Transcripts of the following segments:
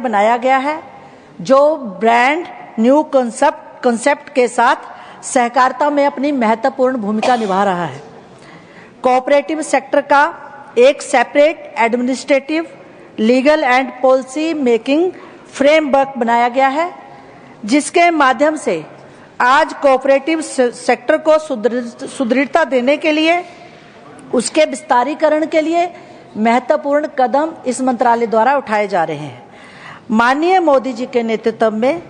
बनाया गया है जो ब्रांड न्यू कॉन्सेप्ट के साथ सहकारिता में अपनी महत्वपूर्ण भूमिका निभा रहा है। कोऑपरेटिव सेक्टर का एक separate administrative, legal and policy making framework बनाया गया है, जिसके माध्यम से आज कोऑपरेटिव सेक्टर को सुदृढ़ता देने के लिए, उसके विस्तारीकरण के लिए महत्वपूर्ण कदम इस मंत्रालय द्वारा उठाए जा रहे हैं। माननीय मोदी जी के नेतृत्व में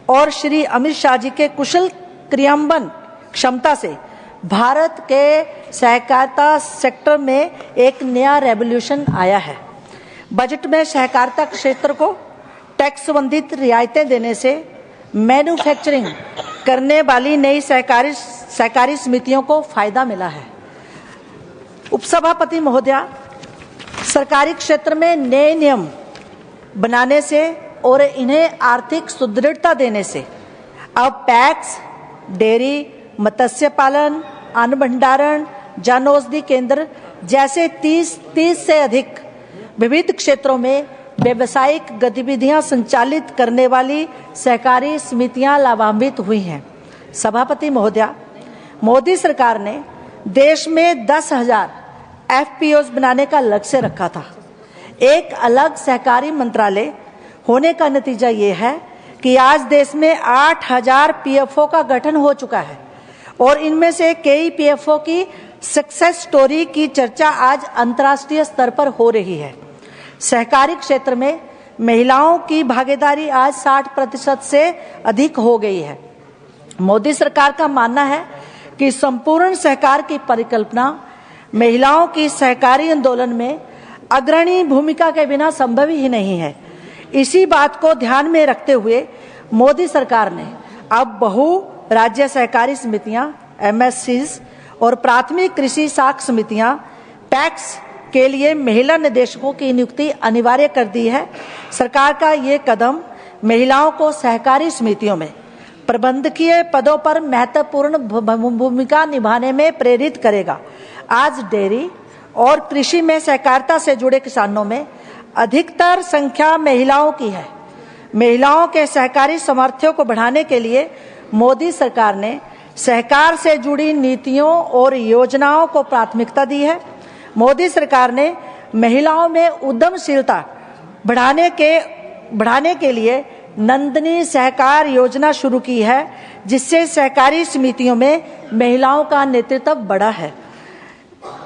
और श्री अमित शाह जी के कुशल क्रियान्वयन क्षमता से भारत के सहकारिता सेक्टर में एक नया रेवोल्यूशन आया है। बजट में सहकारिता क्षेत्र को टैक्स संबंधित रियायतें देने से मैन्युफैक्चरिंग करने वाली नई सहकारी समितियों को फायदा मिला है। उपसभापति महोदया, सरकारी क्षेत्र में नए नियम बनाने से और इन्हें आर्थिक सुदृढ़ता देने से अब पैक्स, डेयरी, मत्स्य पालन, अन्न भंडारण, जन औषधि केंद्र जैसे 30 से अधिक विविध क्षेत्रों में व्यावसायिक गतिविधियां संचालित करने वाली सहकारी समितियां लाभान्वित हुई हैं। सभापति महोदया, मोदी सरकार ने देश में 10,000 FPOs बनाने का लक्ष्य रखा था। एक अलग सहकारी मंत्रालय होने का नतीजा ये है कि आज देश में 8,000 PFO का गठन हो चुका है और इनमें से कई PFO की सक्सेस स्टोरी की चर्चा आज अंतर्राष्ट्रीय स्तर पर हो रही है। सहकारी क्षेत्र में महिलाओं की भागीदारी आज 60% से अधिक हो गई है। मोदी सरकार का मानना है कि संपूर्ण सहकार की परिकल्पना महिलाओं की सहकारी आंदोलन में अग्रणी भूमिका के बिना संभव ही नहीं है। इसी बात को ध्यान में रखते हुए मोदी सरकार ने अब बहु राज्य सहकारी समितियां, MSCs और प्राथमिक कृषि साख समितियां, पैक्स के लिए महिला निदेशकों की नियुक्ति अनिवार्य कर दी है। सरकार का ये कदम महिलाओं को सहकारी समितियों में प्रबंधकीय पदों पर महत्वपूर्ण भूमिका निभाने में प्रेरित करेगा। आज डेयरी और कृषि में सहकारिता से जुड़े किसानों में अधिकतर संख्या महिलाओं की है। महिलाओं के सहकारी सामर्थ्य को बढ़ाने के लिए मोदी सरकार ने सहकार से जुड़ी नीतियों और योजनाओं को प्राथमिकता दी है। मोदी सरकार ने महिलाओं में उद्यमशीलता बढ़ाने के लिए नंदिनी सहकार योजना शुरू की है, जिससे सहकारी समितियों में महिलाओं का नेतृत्व बढ़ा है।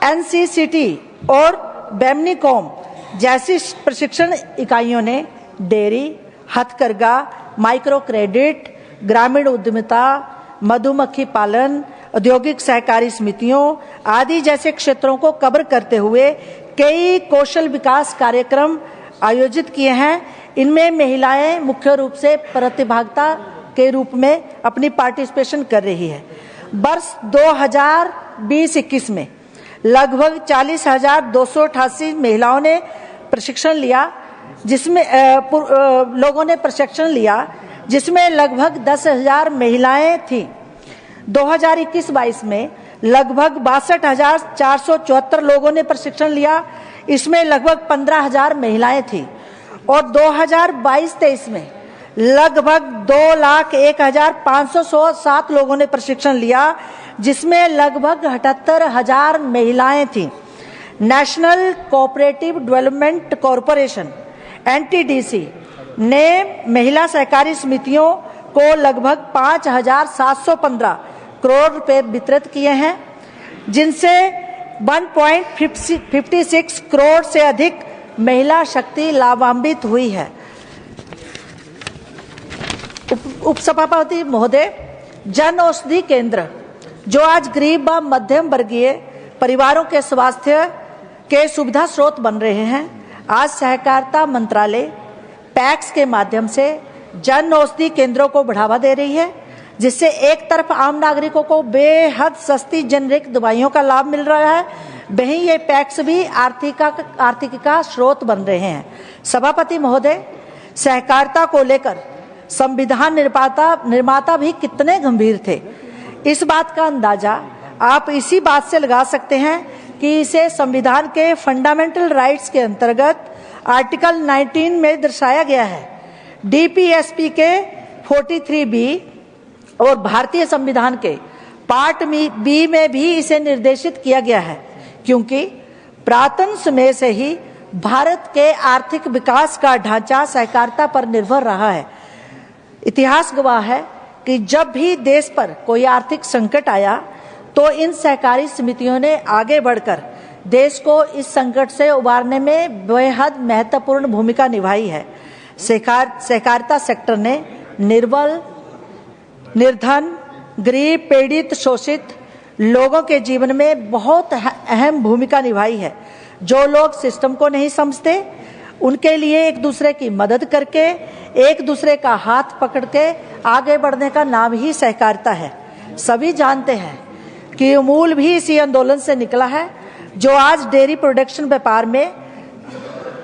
NCCT और बेमनीकॉम जैसी प्रशिक्षण इकाइयों ने डेयरी, हथकरघा, माइक्रो क्रेडिट, ग्रामीण उद्यमिता, मधुमक्खी पालन, औद्योगिक सहकारी समितियों आदि जैसे क्षेत्रों को कवर करते हुए कई कौशल विकास कार्यक्रम आयोजित किए हैं। इनमें महिलाएं मुख्य रूप से प्रतिभागिता के रूप में अपनी पार्टिसिपेशन कर रही है। वर्ष 2020-21 में लगभग 40,288 महिलाओं ने प्रशिक्षण लिया, जिसमें लगभग 10,000 महिलाएं थीं। 2021-22 में लगभग 62,474 लोगों ने प्रशिक्षण लिया, इसमें लगभग 15,000 महिलाएं थीं। और 2022-23 में लगभग 2,01,507 लोगों ने प्रशिक्षण लिया, जिसमें लगभग 78,000 महिलाएं थीं। National cooperative development corporation NTDC ने महिला सहकारी समितियों को लगभग 5,715 करोड़ रुपए वितरित किए हैं, जिनसे 1.56 करोड़ से अधिक महिला शक्ति लाभान्वित हुई है। उपसभापति महोदय, जन औषधि केंद्र जो आज गरीब व मध्यम वर्गीय परिवारों के स्वास्थ्य के सुविधा स्रोत बन रहे हैं, आज सहकारिता मंत्रालय पैक्स के माध्यम से जन औषधि केंद्रों को बढ़ावा दे रही है, जिससे एक तरफ आम नागरिकों को बेहद सस्ती जेनेरिक दवाइयों का लाभ मिल रहा है, वहीं ये पैक्स भी आर्थिक का स्रोत बन रहे हैं। सभापति महोदय, सहकारिता को लेकर संविधान निर्माता भी कितने गंभीर थे, इस बात का अंदाजा आप इसी बात से लगा सकते हैं कि इसे संविधान के फंडामेंटल राइट्स के अंतर्गत आर्टिकल 19 में दर्शाया गया है डीपीएसपी के 43B और भारतीय संविधान के पार्ट बी में भी इसे निर्देशित किया गया है, क्योंकि प्रातन समय से ही भारत के आर्थिक विकास का ढांचा सहकारिता पर निर्भर रहा है। इतिहास गवाह है कि जब भी देश पर कोई आर्थिक संकट आया तो इन सहकारी समितियों ने आगे बढ़कर देश को इस संकट से उबारने में बेहद महत्वपूर्ण भूमिका निभाई है। सहकारिता सेक्टर ने निर्बल, निर्धन, गरीब, पीड़ित, शोषित लोगों के जीवन में बहुत अहम भूमिका निभाई है। जो लोग सिस्टम को नहीं समझते, उनके लिए एक दूसरे की मदद करके, एक दूसरे का हाथ पकड़ के आगे बढ़ने का नाम ही सहकारिता है। सभी जानते हैं कि अमूल भी इसी आंदोलन से निकला है, जो आज डेयरी प्रोडक्शन व्यापार में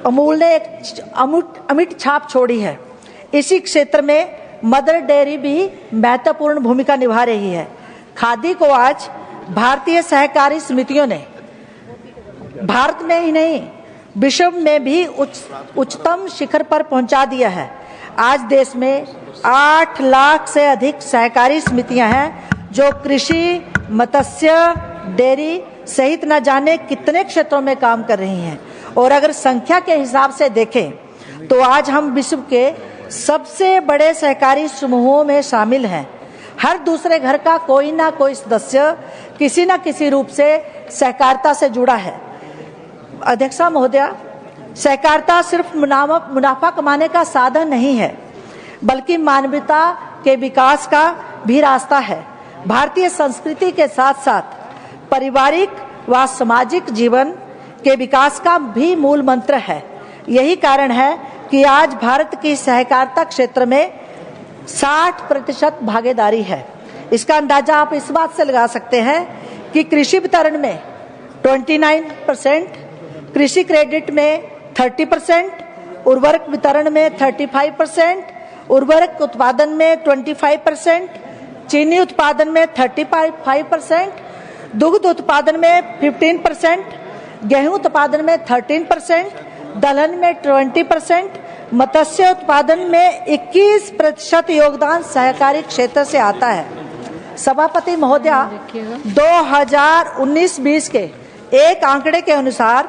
अमूल ने एक अमिट छाप छोड़ी है। इसी क्षेत्र में मदर डेयरी भी महत्वपूर्ण भूमिका निभा रही है। खादी को आज भारतीय सहकारी समितियों ने भारत में ही नहीं, विश्व में भी उच्चतम शिखर पर पहुंचा दिया है। आज देश में 8 लाख से अधिक सहकारी समितियां हैं, जो कृषि, मत्स्य, डेयरी सहित न जाने कितने क्षेत्रों में काम कर रही हैं। और अगर संख्या के हिसाब से देखें तो आज हम विश्व के सबसे बड़े सहकारी समूहों में शामिल हैं। हर दूसरे घर का कोई ना कोई सदस्य किसी न किसी रूप से सहकारिता से जुड़ा है। अध्यक्षा महोदया, सहकारिता सिर्फ मुनाफा कमाने का साधन नहीं है, बल्कि मानवता के विकास का भी रास्ता है। भारतीय संस्कृति के साथ साथ पारिवारिक व सामाजिक जीवन के विकास का भी मूल मंत्र है। यही कारण है कि आज भारत की सहकारिता क्षेत्र में 60% भागीदारी है। इसका अंदाजा आप इस बात से लगा सकते हैं कि कृषि वितरण में 29%, कृषि क्रेडिट में 30%, उर्वरक वितरण में 35%, उर्वरक उत्पादन में 25%, चीनी उत्पादन में 35%, दुग्ध उत्पादन में 15%, गेहूं उत्पादन में 13%, दलहन में 20%, मत्स्य उत्पादन में 21% योगदान सहकारी क्षेत्र से आता है। सभापति महोदया, 2019-20 के एक आंकड़े के अनुसार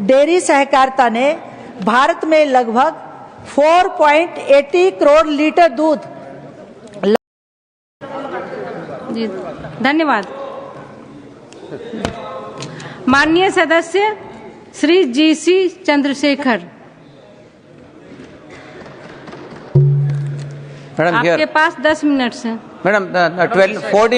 डेयरी सहकारिता ने भारत में लगभग 4.80 करोड़ लीटर दूध। जी धन्यवाद। माननीय सदस्य श्री GC चंद्रशेखर, मैडम आपके पास 10 मिनट है। Madam 40 minute